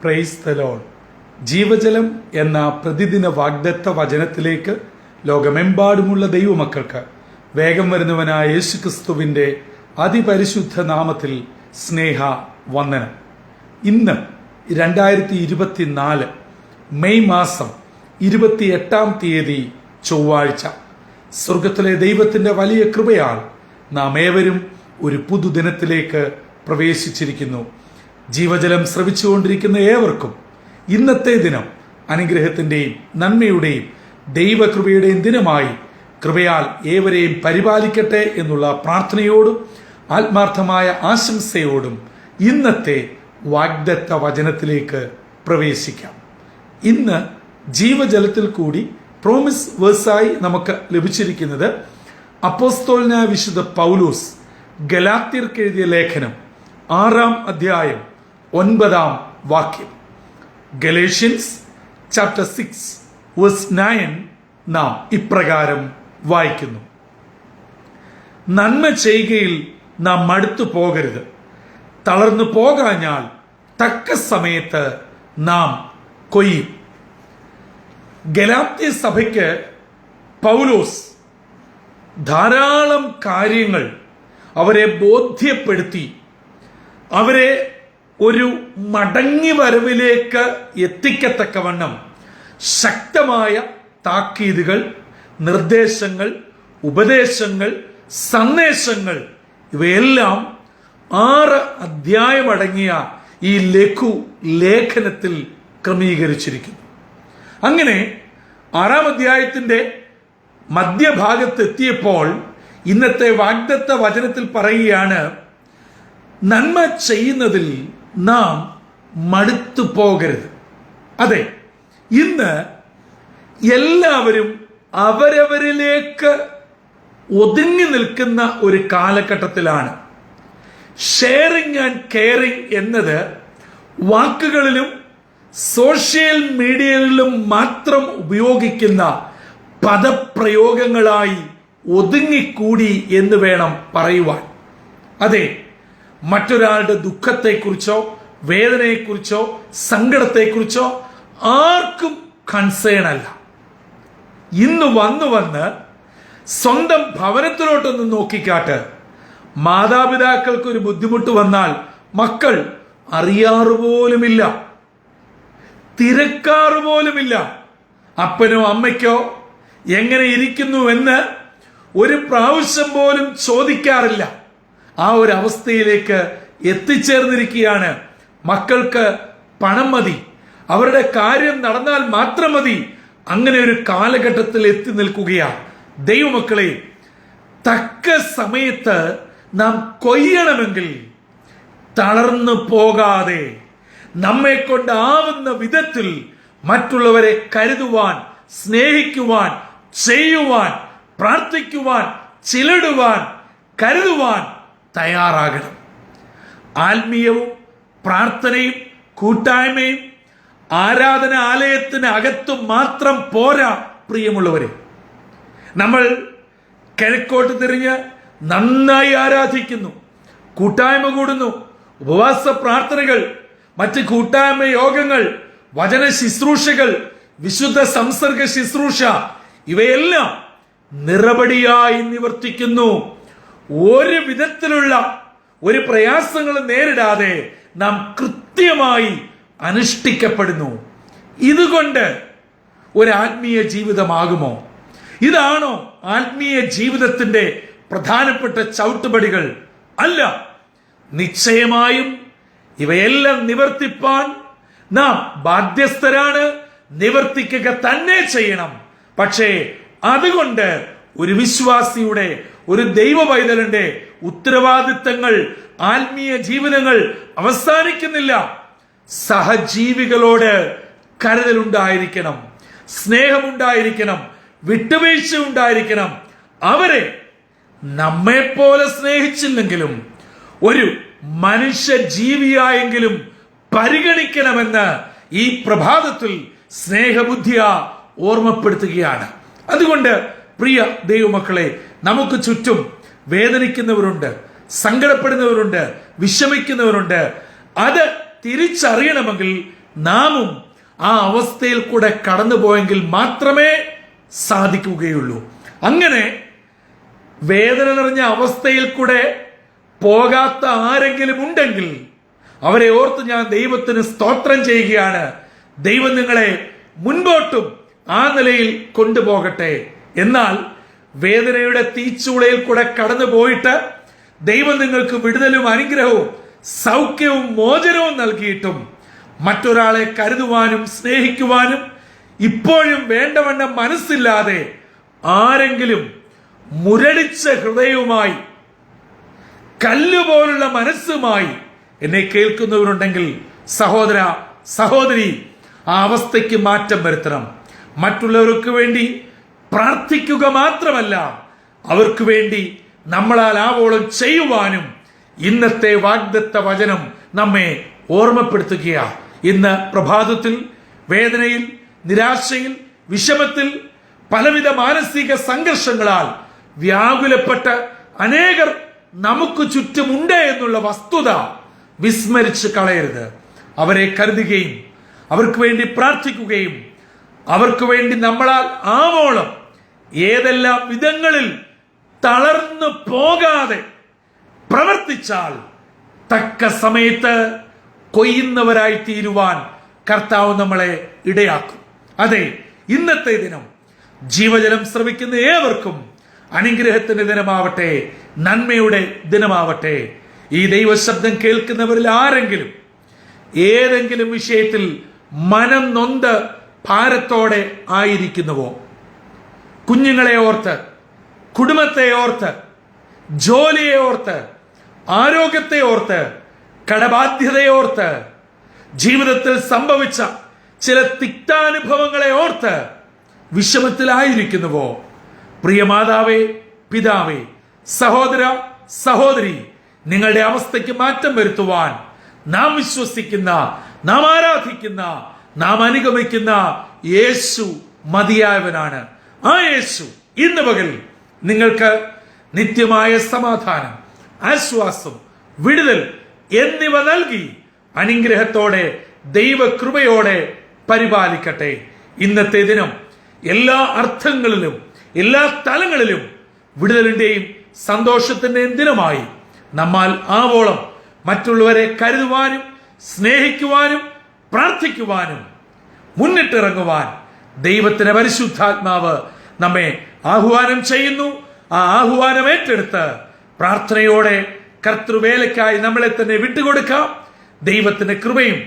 Praise the Lord. ജീവജലം എന്ന പ്രതിദിന വാഗ്ദത്ത വചനത്തിലേക്ക് ലോകമെമ്പാടുമുള്ള ദൈവമക്കൾക്ക് വേഗം വരുന്നവനായ യേശുക്രിസ്തുവിന്റെ അതിപരിശുദ്ധ നാമത്തിൽ സ്നേഹ വന്ദനം. ഇന്ന് 2024 മെയ് മാസം 28 ചൊവ്വാഴ്ച. സ്വർഗത്തിലെ ദൈവത്തിന്റെ വലിയ കൃപയാൽ നാം ഏവരും ഒരു പുതുദിനത്തിലേക്ക് പ്രവേശിച്ചിരിക്കുന്നു. ജീവജലം ശ്രവിച്ചുകൊണ്ടിരിക്കുന്ന ഏവർക്കും ഇന്നത്തെ ദിനം അനുഗ്രഹത്തിന്റെയും നന്മയുടെയും ദൈവകൃപയുടെയും ദിനമായി കൃപയാൽ ഏവരെയും പരിപാലിക്കട്ടെ എന്നുള്ള പ്രാർത്ഥനയോടും ആത്മാർത്ഥമായ ആശംസയോടും ഇന്നത്തെ വാഗ്ദത്ത വചനത്തിലേക്ക് പ്രവേശിക്കാം. ഇന്ന് ജീവജലത്തിൽ കൂടി പ്രോമിസ് വേഴ്സായി നമുക്ക് ലഭിച്ചിരിക്കുന്നത് അപ്പോസ്തലനായ വിശുദ്ധ പൗലോസ് ഗലാത്യർക്ക് എഴുതിയ ലേഖനം 6-ാം അധ്യായം 9-ാം വാക്യം. ഗലേഷ്യൻസ് ചാപ്റ്റർ 6 വേഴ്സ് 9 നാം ഇപ്രകാരം വായിക്കുന്നു: നന്മ ചെയ്യുകയിൽ നാം മടുത്തു പോകരുത്. തളർന്നു പോകാഞ്ഞാൽ തക്ക സമയത്ത് നാം കൊയ്യും. ഗലാത്യ സഭയ്ക്ക് പൗലോസ് ധാരാളം കാര്യങ്ങൾ അവരെ ബോധ്യപ്പെടുത്തി അവരെ ഒരു മടങ്ങി വരവിലേക്ക് എത്തിക്കത്തക്കവണ്ണം ശക്തമായ താക്കീതുകൾ, നിർദ്ദേശങ്ങൾ, ഉപദേശങ്ങൾ, സന്ദേശങ്ങൾ ഇവയെല്ലാം 6 അധ്യായമടങ്ങിയ ഈ ലഘു ലേഖനത്തിൽ ക്രമീകരിച്ചിരിക്കുന്നു. അങ്ങനെ 6-ാം അധ്യായത്തിന്റെ മധ്യഭാഗത്തെത്തിയപ്പോൾ ഇന്നത്തെ വാഗ്ദത്ത വചനത്തിൽ പറയുകയാണ്, നന്മ ചെയ്യുന്നതിൽ നാം മടുത്തു പോകരുത്. അതെ, ഇന്ന് എല്ലാവരും അവരവരിലേക്ക് ഒതുങ്ങി നിൽക്കുന്ന ഒരു കാലഘട്ടത്തിലാണ്. ഷെയറിംഗ് ആൻഡ് കെയറിംഗ് എന്നത് വാക്കുകളിലും സോഷ്യൽ മീഡിയയിലും മാത്രം ഉപയോഗിക്കുന്ന പദപ്രയോഗങ്ങളായി ഒതുങ്ങിക്കൂടി എന്ന് വേണം പറയുവാൻ. അതെ, മറ്റൊരാളുടെ ദുഃഖത്തെക്കുറിച്ചോ വേദനയെക്കുറിച്ചോ സങ്കടത്തെക്കുറിച്ചോ ആർക്കും കൺസേൺ അല്ല. ഇന്ന് വന്ന് സ്വന്തം ഭവനത്തിലോട്ടൊന്ന് നോക്കിക്കാട്ട്. മാതാപിതാക്കൾക്ക് ഒരു ബുദ്ധിമുട്ട് വന്നാൽ മക്കൾ അറിയാറുപോലുമില്ല, തിരക്കാറുപോലുമില്ല. അപ്പനോ അമ്മയ്ക്കോ എങ്ങനെ ഇരിക്കുന്നുവെന്ന് ഒരു പ്രാവശ്യം പോലും ചോദിക്കാറില്ല. ആ ഒരു അവസ്ഥയിലേക്ക് എത്തിച്ചേർന്നിരിക്കുകയാണ്. മക്കൾക്ക് പണം മതി, അവരുടെ കാര്യം നടന്നാൽ മാത്രം മതി. അങ്ങനെ ഒരു കാലഘട്ടത്തിൽ എത്തി നിൽക്കുകയാണ്. ദൈവമക്കളെ, തക്ക സമയത്ത് നാം കൊയ്യണമെങ്കിൽ തളർന്നു പോകാതെ നമ്മെ കൊണ്ടാവുന്ന വിധത്തിൽ മറ്റുള്ളവരെ കരുതുവാൻ, സ്നേഹിക്കുവാൻ, ചെയ്യുവാൻ, പ്രാർത്ഥിക്കുവാൻ, ചിലടുവാൻ, കരുതുവാൻ തയ്യാറാകണം. ആത്മീയവും പ്രാർത്ഥനയും കൂട്ടായ്മയും ആരാധനാലയത്തിന് അകത്ത് മാത്രം പോരാ. പ്രിയമുള്ളവരെ, നമ്മൾ കിഴക്കോട്ട് തിരിഞ്ഞ് നന്നായി ആരാധിക്കുന്നു, കൂട്ടായ്മ കൂടുന്നു, ഉപവാസ പ്രാർത്ഥനകൾ, മറ്റ് കൂട്ടായ്മ യോഗങ്ങൾ, വചന ശുശ്രൂഷകൾ, വിശുദ്ധ സംസർഗ ശുശ്രൂഷ ഇവയെല്ലാം നിറപടിയായി നിവർത്തിക്കുന്നു. ഒരു വിധത്തിലുള്ള ഒരു പ്രയാസങ്ങളും നേരിടാതെ നാം കൃത്യമായി അനുഷ്ഠിക്കപ്പെടുന്നു. ഇതുകൊണ്ട് ഒരു ആത്മീയ ജീവിതമാകുമോ? ഇതാണോ ആത്മീയ ജീവിതത്തിന്റെ പ്രധാനപ്പെട്ട ചവിട്ടുപടികൾ? അല്ല. നിശ്ചയമായും ഇവയെല്ലാം നിവർത്തിപ്പാൻ നാം ബാധ്യസ്ഥരാണ്, നിവർത്തിക്കുക തന്നെ ചെയ്യണം. പക്ഷേ അതുകൊണ്ട് ഒരു വിശ്വാസിയുടെ, ഒരു ദൈവ പൈതലിന്റെ ഉത്തരവാദിത്തങ്ങൾ, ആത്മീയ ജീവിതങ്ങൾ അവസാനിക്കുന്നില്ല. സഹജീവികളോട് കരുതലുണ്ടായിരിക്കണം, സ്നേഹമുണ്ടായിരിക്കണം, വിട്ടുവീഴ്ച ഉണ്ടായിരിക്കണം. അവരെ നമ്മെപ്പോലെ സ്നേഹിച്ചില്ലെങ്കിലും ഒരു മനുഷ്യ ജീവിയായെങ്കിലും പരിഗണിക്കണമെന്ന് ഈ പ്രഭാതത്തിൽ സ്നേഹബുദ്ധിയ ഓർമ്മപ്പെടുത്തുകയാണ്. അതുകൊണ്ട് പ്രിയ ദൈവമക്കളെ, നമുക്ക് ചുറ്റും വേദനിക്കുന്നവരുണ്ട്, സങ്കടപ്പെടുന്നവരുണ്ട്, വിഷമിക്കുന്നവരുണ്ട്. അത് തിരിച്ചറിയണമെങ്കിൽ നാമും ആ അവസ്ഥയിൽ കൂടെ കടന്നുപോയെങ്കിൽ മാത്രമേ സാധിക്കുകയുള്ളൂ. അങ്ങനെ വേദന നിറഞ്ഞ അവസ്ഥയിൽ കൂടെ പോകാത്ത ആരെങ്കിലും ഉണ്ടെങ്കിൽ അവരെ ഓർത്ത് ഞാൻ ദൈവത്തിന് സ്തോത്രം ചെയ്യുകയാണ്. ദൈവം നിങ്ങളെ മുൻപോട്ടും ആ നിലയിൽ കൊണ്ടുപോകട്ടെ. എന്നാൽ വേദനയുടെ തീച്ചൂളയിൽ കൂടെ കടന്നു പോയിട്ട് ദൈവം നിങ്ങൾക്ക് വിടുതലും അനുഗ്രഹവും സൗഖ്യവും മോചനവും നൽകിയിട്ടും മറ്റൊരാളെ കരുതുവാനും സ്നേഹിക്കുവാനും ഇപ്പോഴും വേണ്ടവണ്ണം മനസ്സില്ലാതെ ആരെങ്കിലും മുരടിച്ച ഹൃദയവുമായി കല്ലുപോലുള്ള മനസ്സുമായി എന്നെ കേൾക്കുന്നവരുണ്ടെങ്കിൽ സഹോദര സഹോദരി, ആ അവസ്ഥയ്ക്ക് മാറ്റം വരുത്തണം. മറ്റുള്ളവർക്ക് വേണ്ടി പ്രാർത്ഥിക്കുക മാത്രമല്ല, അവർക്ക് വേണ്ടി നമ്മളാൽ ആവോളം ചെയ്യുവാനും ഇന്നത്തെ വാഗ്ദത്ത വചനം നമ്മെ ഓർമ്മപ്പെടുത്തുകയാണ്. ഇന്ന് പ്രഭാതത്തിൽ വേദനയിൽ, നിരാശയിൽ, വിഷമത്തിൽ, പലവിധ മാനസിക സംഘർഷങ്ങളാൽ വ്യാകുലപ്പെട്ട് അനേകർ നമുക്ക് ചുറ്റുമുണ്ട് എന്നുള്ള വസ്തുത വിസ്മരിച്ച് കളയരുത്. അവരെ കരുതുകയും അവർക്ക് വേണ്ടി പ്രാർത്ഥിക്കുകയും അവർക്ക് വേണ്ടി നമ്മളാൽ ആവോളം ഏതെല്ലാം വിധങ്ങളിൽ തളർന്നു പോകാതെ പ്രവർത്തിച്ചാൽ തക്ക സമയത്ത് കൊയ്യുന്നവരായി തീരുവാൻ കർത്താവ് നമ്മളെ ഇടയാക്കും. അതെ, ഇന്നത്തെ ദിനം ജീവജലം ശ്രവിക്കുന്ന ഏവർക്കും അനുഗ്രഹത്തിന്റെ ദിനമാവട്ടെ, നന്മയുടെ ദിനമാവട്ടെ. ഈ ദൈവശബ്ദം കേൾക്കുന്നവരിൽ ആരെങ്കിലും ഏതെങ്കിലും വിഷയത്തിൽ മനം നൊന്ത് ഭാരത്തോടെ ആയിരിക്കുന്നുവോ, കുഞ്ഞുങ്ങളെ ഓർത്ത്, കുടുംബത്തെ ഓർത്ത്, ജോലിയെ ഓർത്ത്, ആരോഗ്യത്തെ ഓർത്ത്, കടബാധ്യതയെ ഓർത്ത്, ജീവിതത്തിൽ സംഭവിച്ച ചില തിക്താനുഭവങ്ങളെ ഓർത്ത് വിഷമത്തിലായിരിക്കുന്നുവോ, പ്രിയ മാതാവേ, പിതാവേ, സഹോദര സഹോദരി, നിങ്ങളുടെ അവസ്ഥയ്ക്ക് മാറ്റം വരുത്തുവാൻ നാം വിശ്വസിക്കുന്ന, നാം ആരാധിക്കുന്ന, നാം അനുഗമിക്കുന്ന യേശു മതിയായവനാണ്. ആ യേശു ഇന്ന് പകൽ നിങ്ങൾക്ക് നിത്യമായ സമാധാനം, ആശ്വാസം, വിടുതൽ എന്നിവ നൽകി അനുഗ്രഹത്തോടെ ദൈവകൃപയോടെ പരിപാലിക്കട്ടെ. ഇന്നത്തെ ദിനം എല്ലാ അർത്ഥങ്ങളിലും എല്ലാ തലങ്ങളിലും വിടുതലിന്റെയും സന്തോഷത്തിന്റെയും ദിനമായി നമ്മാൽ ആവോളം മറ്റുള്ളവരെ കരുതുവാനും സ്നേഹിക്കുവാനും പ്രാർത്ഥിക്കുവാനും മുന്നിട്ടിറങ്ങുവാൻ ദൈവത്തിന്റെ പരിശുദ്ധാത്മാവ് നമ്മെ ആഹ്വാനം ചെയ്യുന്നു. ആ ആഹ്വാനം ഏറ്റെടുത്ത് പ്രാർത്ഥനയോടെ കർത്തൃവേലയ്ക്കായി നമ്മളെ തന്നെ വിട്ടുകൊടുക്കാം. ദൈവത്തിന്റെ കൃപയും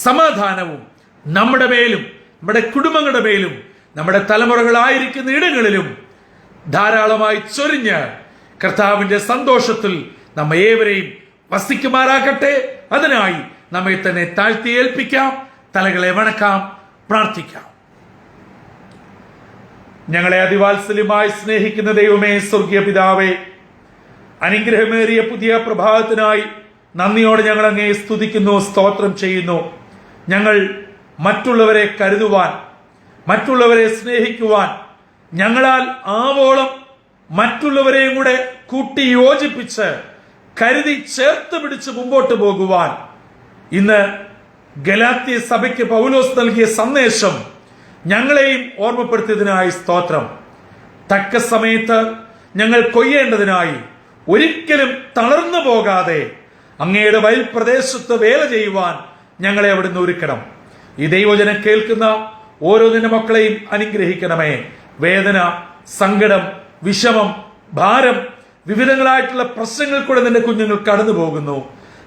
സമാധാനവും നമ്മുടെ മേലും നമ്മുടെ കുടുംബങ്ങളുടെ മേലും നമ്മുടെ തലമുറകളായിരിക്കുന്ന ഇടങ്ങളിലും ധാരാളമായി ചൊരിഞ്ഞ് കർത്താവിന്റെ സന്തോഷത്തിൽ നമ്മെ ഏവരെയും വസിക്കുമാറാകട്ടെ. അതിനായി നമ്മെ തന്നെ താഴ്ത്തി ഏൽപ്പിക്കാം, തലകളെ വണക്കാം, പ്രാർത്ഥിക്കാം. ഞങ്ങളെ അതിവാത്സല്യമായി സ്നേഹിക്കുന്ന ദൈവമേ, സ്വർഗീയ പിതാവേ, അനുഗ്രഹമേറിയ പുതിയ പ്രഭാതത്തിനായി നന്ദിയോടെ ഞങ്ങൾ അങ്ങേ സ്തുതിക്കുന്നു, സ്തോത്രം ചെയ്യുന്നു. ഞങ്ങൾ മറ്റുള്ളവരെ കരുതുവാൻ, മറ്റുള്ളവരെ സ്നേഹിക്കുവാൻ, ഞങ്ങളാൽ ആവോളം മറ്റുള്ളവരെയും കൂടെ കൂട്ടി യോജിപ്പിച്ച് കരുതി ചേർത്ത് പിടിച്ച് മുമ്പോട്ട് പോകുവാൻ ഇന്ന് ഗലാത്യ സഭയ്ക്ക് പൗലോസ് നൽകിയ സന്ദേശം ഞങ്ങളെയും ഓർമ്മപ്പെടുത്തിയതിനായി സ്തോത്രം. തക്ക സമയത്ത് ഞങ്ങൾ കൊയ്യേണ്ടതിനായി ഒരിക്കലും തളർന്നു പോകാതെ അങ്ങയുടെ വയൽ പ്രദേശത്ത് വേല ചെയ്യുവാൻ ഞങ്ങളെ അവിടുന്ന് ഒരുക്കണം. ഈ ദൈവജനം കേൾക്കുന്ന ഓരോ നിന്റെ മക്കളെയും അനുഗ്രഹിക്കണമേ. വേദന, സങ്കടം, വിഷമം, ഭാരം, വിവിധങ്ങളായിട്ടുള്ള പ്രശ്നങ്ങൾ കൂടെ നിന്റെ കുഞ്ഞുങ്ങൾ കടന്നു പോകുന്നു.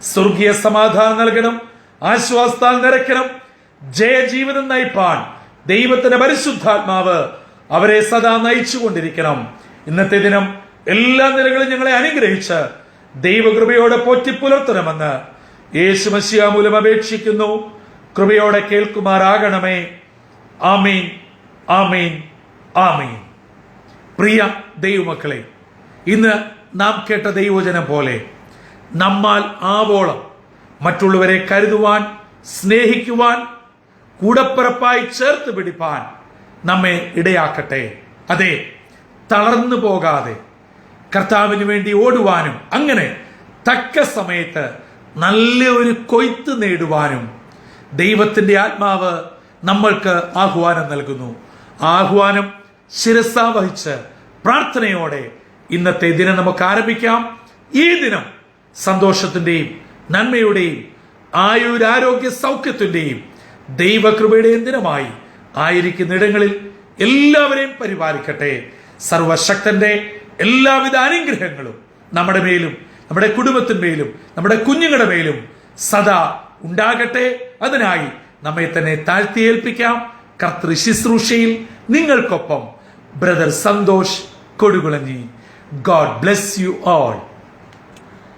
സ്വർഗീയ സമാധാനം നൽകണം, ആശ്വാസത്താൽ നിറയ്ക്കണം. ജയജീവിതം നയിപ്പാൻ ദൈവത്തിന്റെ പരിശുദ്ധാത്മാവ് അവരെ സദാ നയിച്ചു കൊണ്ടിരിക്കണം. ഇന്നത്തെ ദിനം എല്ലാ നിലകളും ഞങ്ങളെ അനുഗ്രഹിച്ച് ദൈവകൃപയോടെ പോറ്റിപ്പുലർത്തണമെന്ന് യേശു മശിഹാ മൂലം അപേക്ഷിക്കുന്നു. കൃപയോടെ കേൾക്കുമാറാകണമേ. ആമീൻ, ആമീൻ, ആമീൻ. പ്രിയ ദൈവമക്കളെ, ഇന്ന് നാം കേട്ട ദൈവവചനം പോലെ നമ്മാൽ ആവോളം മറ്റുള്ളവരെ കരുതുവാൻ, സ്നേഹിക്കുവാൻ, കൂടപ്പിറപ്പായി ചേർത്ത് പിടിപ്പാൻ നമ്മെ ഇടയാക്കട്ടെ. അതെ, തളർന്നു പോകാതെ കർത്താവിന് വേണ്ടി ഓടുവാനും അങ്ങനെ തക്ക സമയത്ത് നല്ല ഒരു കൊയ്ത്ത് നേടുവാനും ദൈവത്തിന്റെ ആത്മാവ് നമ്മൾക്ക് ആഹ്വാനം നൽകുന്നു. ആഹ്വാനം ശിരസാ വഹിച്ച് പ്രാർത്ഥനയോടെ ഇന്നത്തെ ദിനം നമുക്ക് ആരംഭിക്കാം. ഈ ദിനം സന്തോഷത്തിന്റെയും നന്മയുടെയും ആയുരാരോഗ്യ സൗഖ്യത്തിന്റെയും ദൈവകൃപയുടെയും ദിനമായി ആയിരിക്കുന്ന ഇടങ്ങളിൽ എല്ലാവരെയും പരിപാലിക്കട്ടെ. സർവശക്തന്റെ എല്ലാവിധ അനുഗ്രഹങ്ങളും നമ്മുടെ മേലും നമ്മുടെ കുടുംബത്തിന്മേലും നമ്മുടെ കുഞ്ഞുങ്ങളുടെ മേലും സദാ ഉണ്ടാകട്ടെ. അതിനായി നമ്മെ തന്നെ താഴ്ത്തിയേൽപ്പിക്കാം. കർത്തൃ ശുശ്രൂഷയിൽ നിങ്ങൾക്കൊപ്പം brother Santhosh Kodukulanji. God bless you all.